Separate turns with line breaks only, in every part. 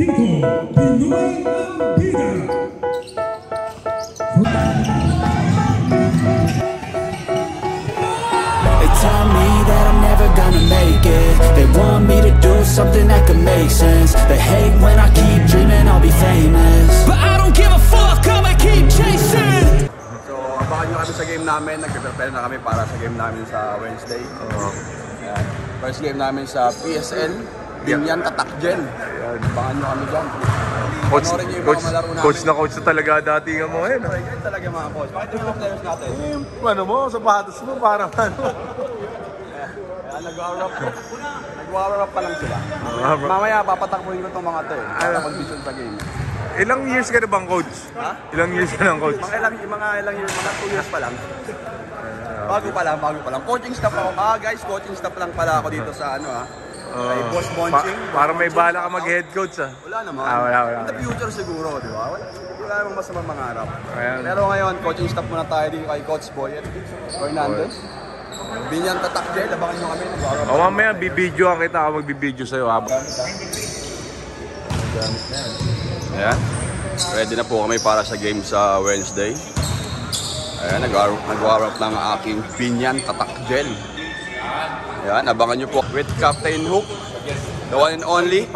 They tell me that I'm never gonna make it. They want me to do something that could make sense. They hate when I keep dreaming I'll be famous, but I don't give a fuck, I'ma keep chasing.
So, abangan nyo kami sa game namin. Nag-prepare na kami para sa game namin sa Wednesday. First game namin sa PSL. Binyan Tatakjen. Abangan nyo kami dyan.
Coach na talaga dati nga mo eh.
Ganyan talaga mga coach. Bakit yung mga players natin?
Ano mo, sapatos mo parang ano.
Nag-warm up pa lang sila. Mamaya papatakbuhin ko itong mga to eh. Para condition sa game.
Ilang years ka na bang coach?
Ha?
Ilang years ka ng coach?
Mga ilang years, mga 2 years pa lang. Bago pa lang. Coaching staff ako. Guys, coaching staff lang pala ako dito sa ano kay Boss Monching.
Para may bala ka mag-head coach
Wala naman.
Wala.
In the future siguro, di ba? Wala namang masamang mangarap. Pero ngayon, coaching staff muna tayo dito kay Coach Boyet Fernandez. Binyan Tatakjen, abangan nyo kami.
Mamaya, bibidyoan kita ako magbibidyo sa'yo.
Ayan. Ready na po kami para sa game sa Wednesday. Ayan, nag-warm up ng aking Binyan Tatakjen. Ayan, abangan nyo po with Captain Hook, the one and only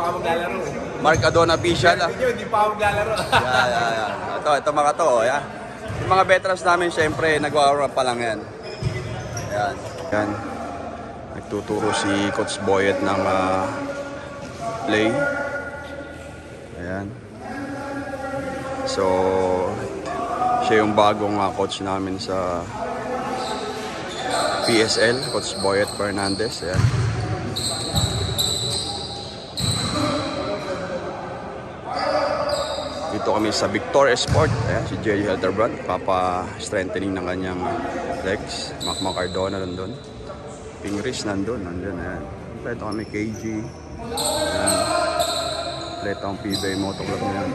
Mark Adona Official.
Hindi pa ako maglalaro.
Ito mga to. Ayan. Yung mga veterans namin, syempre, nag-warm up pa lang yan. Ayan. Nagtuturo si Coach Boyet ng play. Ayan. So, siya yung bagong coach namin sa PSL, Coach Boyet Fernandez. Ayan. Dito kami sa Victor Sport. Ayan, si Jerry Helderbrand, papa-strengthening ng kanyang legs. Macma Cardona nandun. Pingris nandun. Ayan. Ito kami KG. Ayan. Ito ang PBA Moto Club na yan.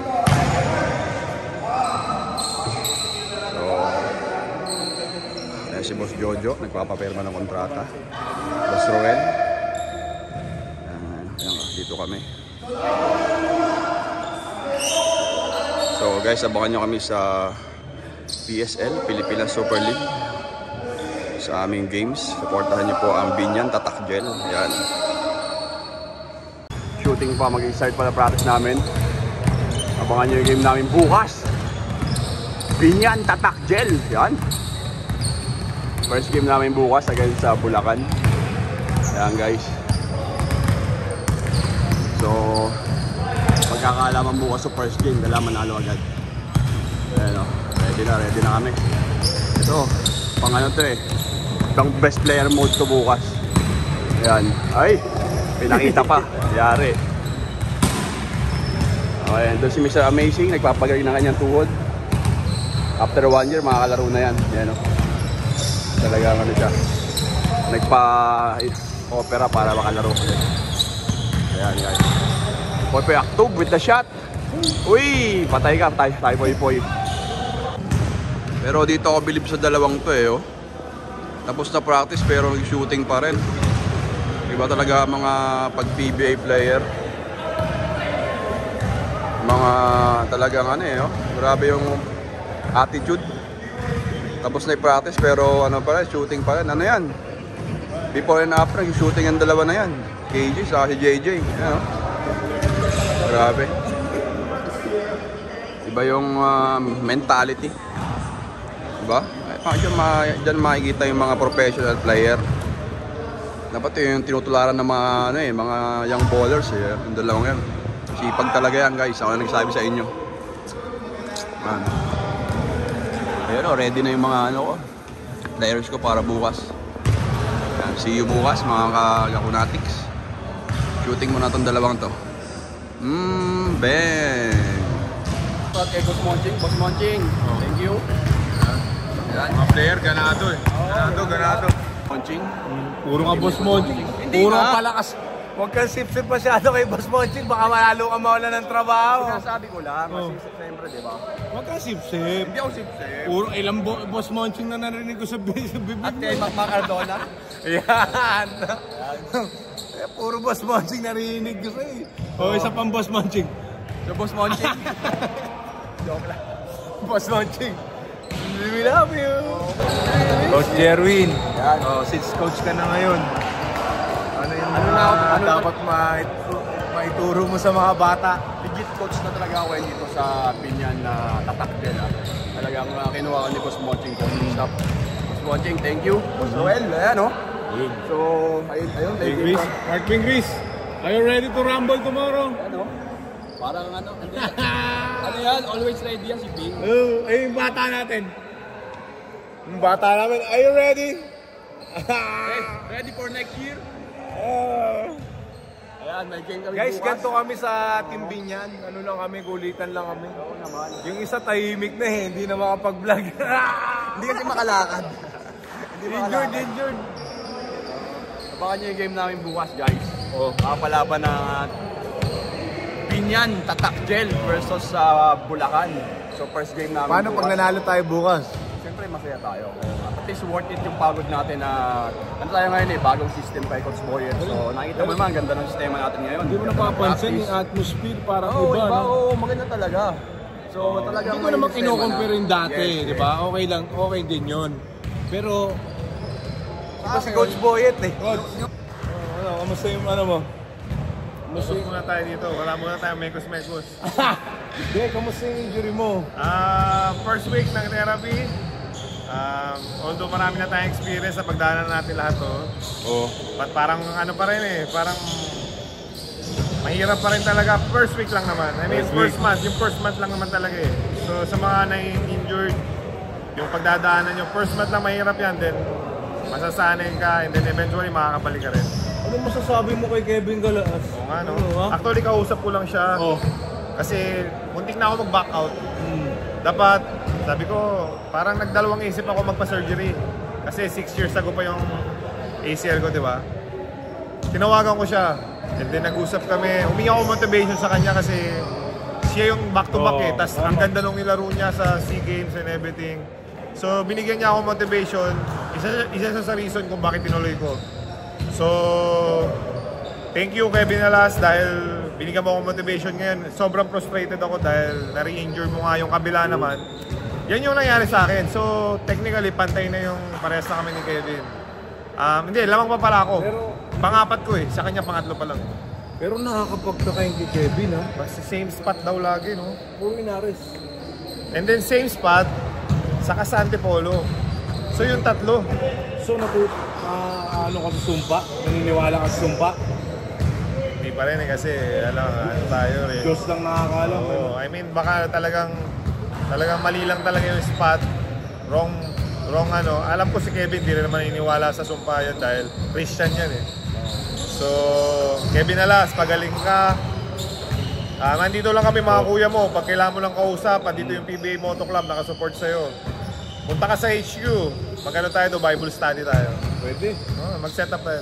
So, ayan si Boss Jojo, nagpapapirma ng kontrata. Boss Roel. Ayan, dito kami. So guys, abangan nyo kami sa PSL, Pilipinas Super League. Sa aming games, supportahan nyo po ang Binyan Tatakjen. Ayan. Shooting pa, mag-start pa na practice namin. Abangan nyo yung game namin bukas. Binyan Tatakjen. Ayan. First game namin bukas against sa Bulacan. Ayan guys. So, pagkakaalaman bukas sa first game, dala manalo agad. Ayan o, ready na kami. Ito, pang ano to eh. Pang best player mode to bukas. Ayan, ay, pinakita pa. Yari. Okay, doon si Mr. Amazing, nagpapagaling ng kanyang tuhod. After 1 year, makakalaro na yan. Ayan o. Talagang ano siya. Nagpa-opera para makalaro ulit. Ayan guys. Poy Aktub with the shot. Uy, patay ka, tayo Poy. Pero dito ako bilib sa dalawang to eh. Tapos na practice pero shooting pa rin. Iba talaga mga pag-PBA player. Mga talagang ano eh. Grabe yung attitude. Tapos na practice pero ano pa rin, shooting pa rin. Ano yan? Before and after, yung shooting ang dalawa na yan. KG sa si JJ. Ayan, grabe. Iba yung mentality. Diba? Diyan makikita yung mga professional player. Dapat yung tinutularan ng mga, mga young ballers. Yung dalawang yan. Sipag talaga yan guys. Ako na nagsabi sa inyo. Ayan ready na yung mga players ko para bukas. Ayan, see you bukas mga Kakunatics. Shooting mo na itong dalawang to. Bang! Kay Boss Monching. Thank you.
Mga player, ganado eh. Ganado.
Monching.
Puro ka Boss Monching. Puro ka palakas. Huwag kang sip-sip masyado kay Boss Monching. Baka malalo ka mawala ng trabaho.
Sinasabi ko lang. Kasi siyempre, di ba?
Huwag kang sip-sip.
Hindi ako sip-sip.
Puro ilang Boss Monching na narinig ko sa bibig.
At kay Macma Cardona.
Yan. Puro Boss Monching narinig ko sa'yo. O, isa pang Boss Monching.
So, Boss Monching.
Joke lang. Boss Monching. We love you. Coach Jerwin.
Yan.
Since coach ka na ngayon, ano yung dapat maituro mo sa mga bata?
Legit coach na talaga ako dito sa Binyan na tatak gel. Talagang kinuha ko ni Boss Monching coaching staff. Boss Monching, thank you. Boss Noel, ayan o. So, ayun, thank you.
Mark Pingris, are you ready to rumble tomorrow?
Ano? Parang ano, hindi. Ano yan? Always ready yan si Ping.
Ay, yung bata natin. Yung bata namin, are you ready?
Okay, ready for next year? Ayan, may game kami
Guys,
bukas.
ganito kami sa Team Binyan. Ano lang kami, gulitan lang kami.
Oo naman.
Yung isa tahimik na hindi na makapag-vlog.
Hindi kasi makalakad.
Injured.
Abangan nyo yung game namin bukas, guys. Makapalaban ng Binyan, Tatak Gel versus Bulacan. So first game namin
Paano pag nanalo tayo bukas?
Siyempre masaya tayo. At least worth it yung pagod natin na ano tayo ngayon bagong system kay Coach Boyer. So nakikita mo naman, ganda ng sistema natin ngayon.
Hindi mo napapansin yung atmosphere parang
Oo,
iba, no?
Oo, maganda talaga. So talagang
Hindi ko naman kino-compare yung dati,
Yes,
di ba? Okay lang, okay din yun. Pero,
Ito si Coach Boyet eh.
kamusta yung ano mo?
Busog muna tayo dito. Wala muna tayo mekos-mekos.
Hindi, kamusta yung injury mo?
First week ng therapy. Although marami na tayong experience sa pagdaanan natin lahat to. But parang ano pa rin eh. Parang mahirap pa rin talaga. First week lang naman. I mean, first month. Yung first month lang naman talaga eh. So sa mga na-injured, yung pagdadaanan nyo, first month lang mahirap yan. Then masasanay ka and then eventually makakabalik ka rin.
Ano masasabi mo kay Kevin Galas?
Oo nga, no? Actually, kausap ko lang siya. Kasi muntik na ako mag-back out. Dapat, sabi ko, parang nagdalawang isip ako magpa-surgery. Kasi 6 years ago pa yung ACL ko, di ba? Tinawagan ko siya. And then nag-usap kami. Humingi ako motivation sa kanya kasi siya yung back-to-back eh. Tapos ang ganda nung nilaro niya sa SEA Games and everything. So, binigyan niya ako motivation. Isa sa reason kung bakit tinuloy ko. So, thank you Kevin Alas dahil binigyan mo ako motivation ngayon. Sobrang frustrated ako dahil na-re-injure mo nga yung kabila naman. Yan yung nangyari sa akin. So, technically, pantay na yung parehas na kami ni Kevin. Hindi, lamang pa pala ako. Pangapat ko eh. Sa kanya, pangatlo pa lang.
Pero nakakapagtaka yung kay Kevin ha?
Basta same spot daw lagi, no?
Puro inaris.
And then same spot, saka sa Antipolo. So, yung tatlo.
So, ano ka sa sumpa? Naniniwala ka sa sumpa?
Hindi pa rin eh kasi ano tayo eh.
Diyos lang nakakalam.
Oo, I mean baka talagang mali lang talaga yung spot. Wrong ano. Alam ko si Kevin di rin naman naniniwala sa sumpa yan dahil Christian yan eh. So, Kevin Alas, pagaling ka. Nandito lang kami mga kuya mo. Pag kailangan mo lang kausap, dito yung PBA Moto Club nakasupport sa'yo. Punta ka sa HQ. Magano tayo Bible study tayo.
Pwede.
Mag-set up tayo.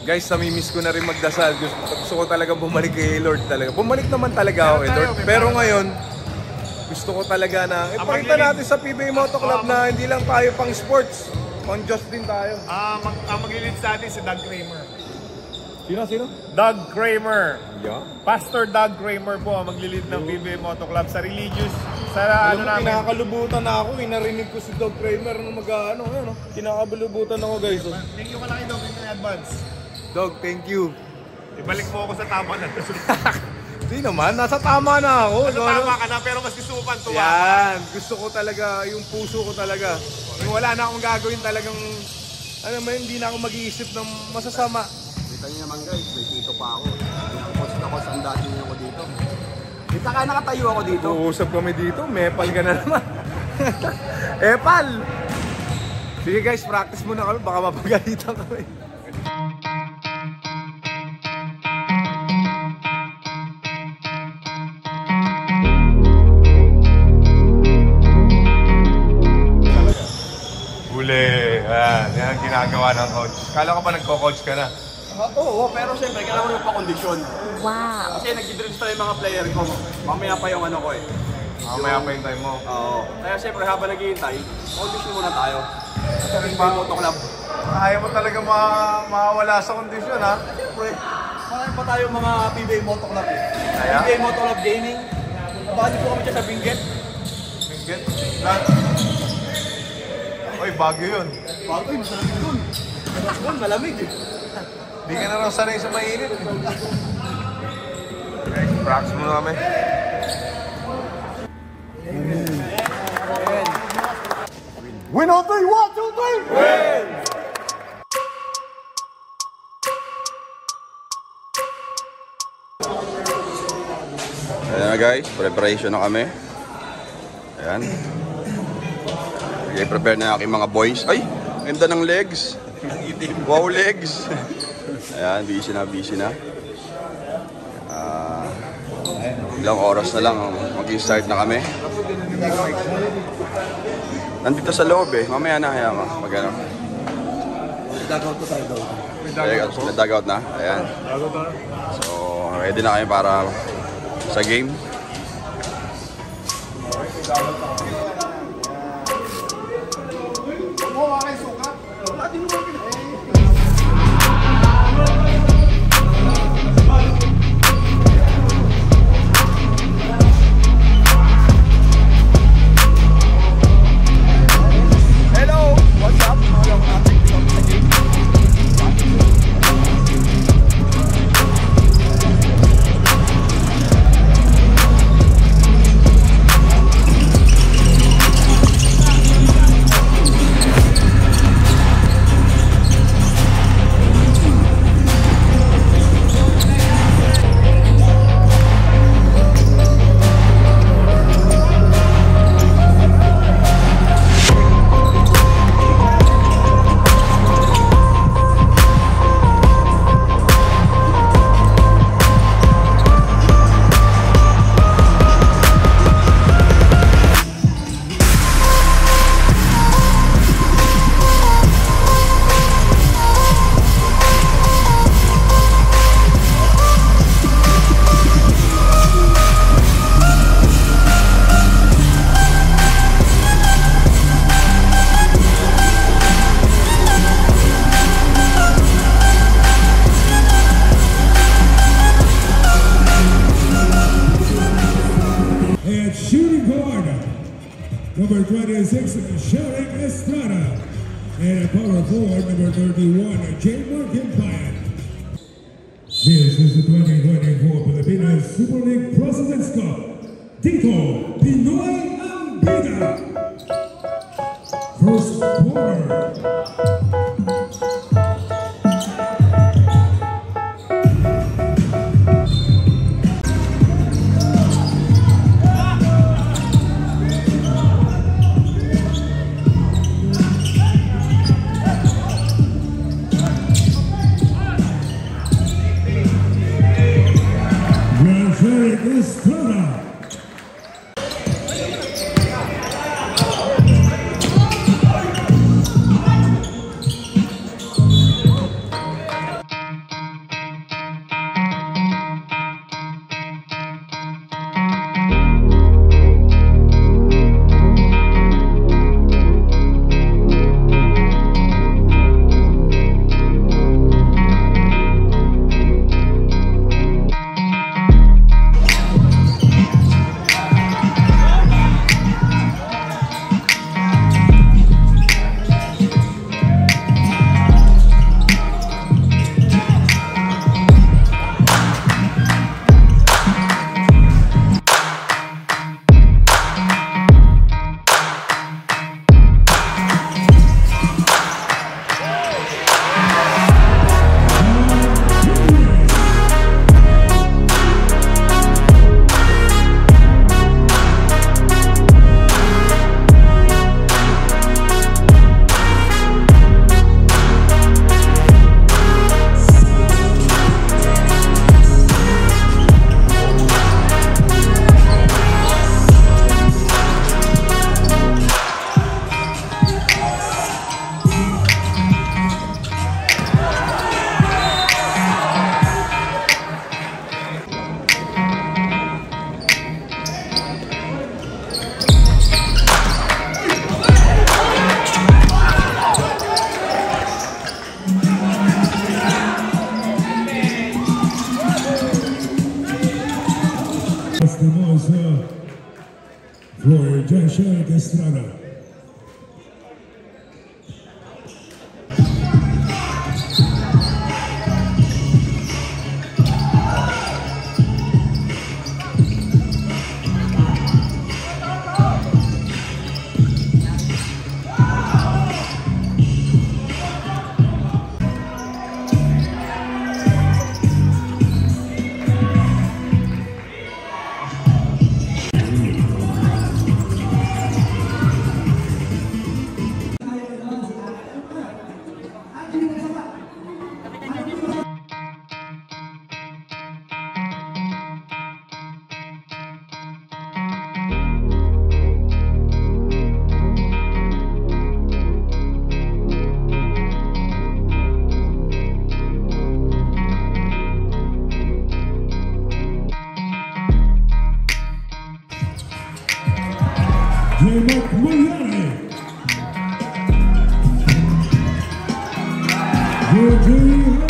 Guys, namimiss ko na rin magdasal. Gusto ko talaga bumalik kay Lord talaga. Bumalik naman talaga ako kay Lord. Pero ngayon, gusto ko talaga na ipakita natin sa PBA Moto Club na hindi lang tayo pang sports. Pang Diyos din tayo.
Ang maglilid sa atin si Doug Kramer.
Sino?
Doug Kramer.
Yeah.
Pastor Doug Kramer po ang maglilid ng PBA Moto Club sa religious. Sa ano namin.
Kinakalubutan na ako. Narinig ko si Doug Kramer na mag-ano. Kinakalubutan ako guys.
Thank you ka lang kay Doug in advance.
Dog, thank you.
Ibalik mo ako sa tama na.
Hindi naman, nasa tama na ako.
Tama ka na pero mas gusto mo pang tuwa.
Yan, gusto ko talaga, yung puso ko talaga. Yung wala na akong gagawin talagang, ano man, hindi na ako mag-iisip ng masasama.
Kita niyo naman guys, may tito pa ako. Coach na coach ang dati niyo ako dito. Kita ka nakatayo ako dito.
Uusap kami dito, mepal ka na naman. Epal! Sige guys, practice muna kami, baka mapagalitan kami. Huli. Yan ang ginagawa ng coach. Kala ko pa nagko-coach ka na.
Oo, pero siyempre, kailangan ko yung pa-kondisyon. Wow! Kasi nag-drills pa yung mga player ko. Mamaya pa yung ano ko eh.
Mamaya pa yung time mo.
Oo. Kaya siyempre, habang naghihintay, kondisyon muna tayo. Sa PBA Moto Club.
Ayaw mo talaga mawala sa kondisyon ha?
Siyempre, marami pa tayo mga PBA Moto Club eh.
Kaya?
PBA Moto Club Gaming. Bali po kami dyan sa Benguet.
Benguet? Lahat? Oy, Baguio yun.
Bagoy, masarap yun dun. Doon, malamig eh.
Di ka na raw sanay sa mainit. Guys, practice muna kami. Win on 3, 1, 2, 3! Win!
Ayan na guys, preparation na kami. Ayan. I-prepare na aking mga boys. Ay, ganda ng legs. Wow, legs. Ayan, busy na. Ilang oras na lang, mag-start na kami. Nandito sa loob eh, mamaya na kaya mag-ano. Nag-dugout na tayo daw. Nag-dugout na, ayan. So, ready na kami para sa game.
Number 26, Sheldon Estrada. And at power forward, number 31, J. Martin Payat. This is the 2024 Pilipinas Super League President's Cup. Dito, Pinoy ang bida. First quarter. Estrada. Sharing Estrada. J-Mark Mayari. Virgil Mayari.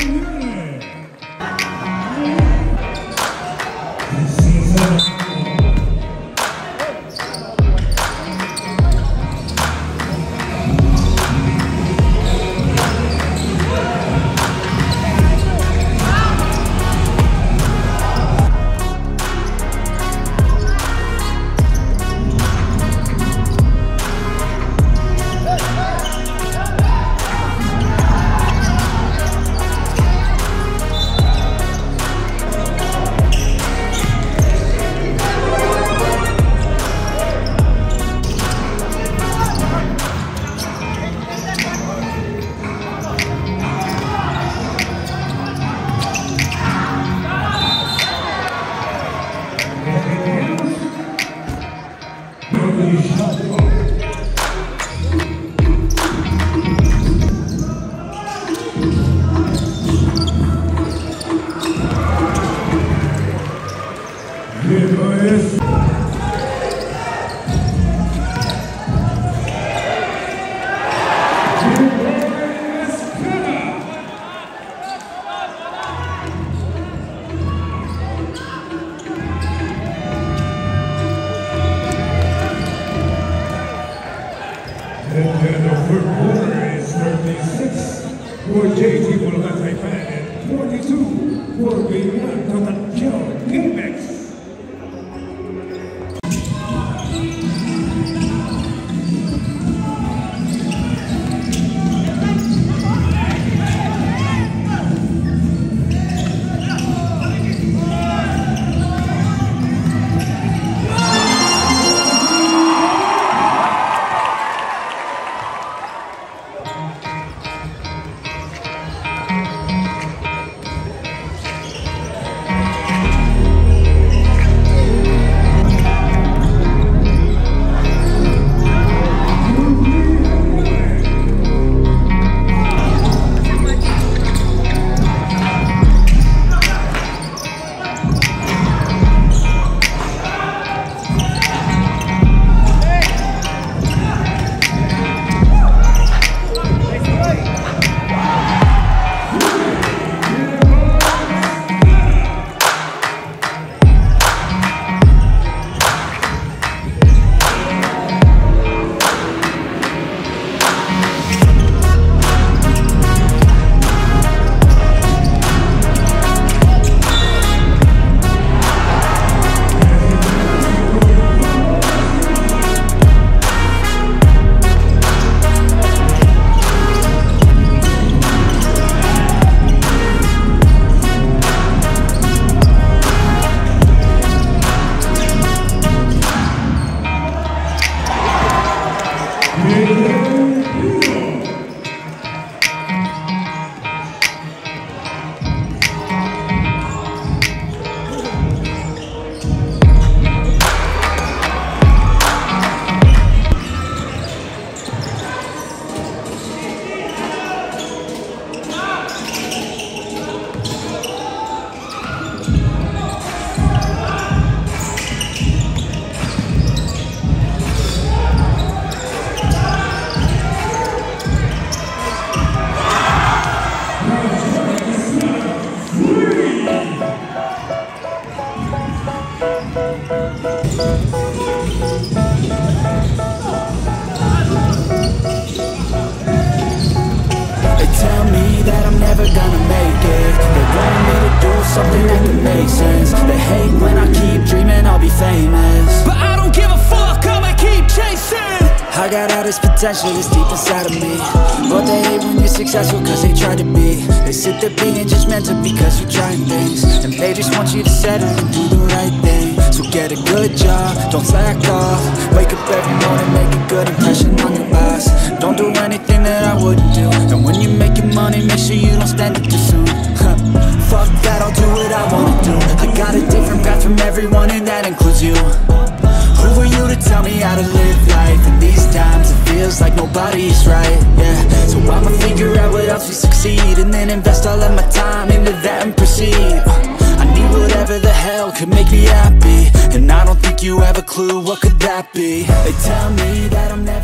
And the third quarter is 36 for JT Bulacan Taipan and 42 for Binyang Tatakyo Gimex.
never gonna make it. They want me to do something that can make sense. They hate when I keep dreaming I'll be famous, but I don't give a fuck, I'ma keep chasing. I got all this potential that's deep inside of me, but they hate when you're successful cause they try to be. They sit there being judgmental because you're trying things, and they just want you to settle and do the right thing. So get a good job, don't slack off. Wake up every morning, make a good impression on your boss. Don't do anything that I wouldn't do, and when you're making money, make sure you don't spend it too soon. Fuck that, I'll do what I wanna do. I got a different path from everyone and that includes you. Who are you to tell me how to live life? In these times it feels like nobody's right, yeah. So I'ma figure out what else we succeed, and then invest all of my time into that and proceed. I need whatever the hell could make me happy, and I don't think you have a clue what could that be. They tell me that I'm never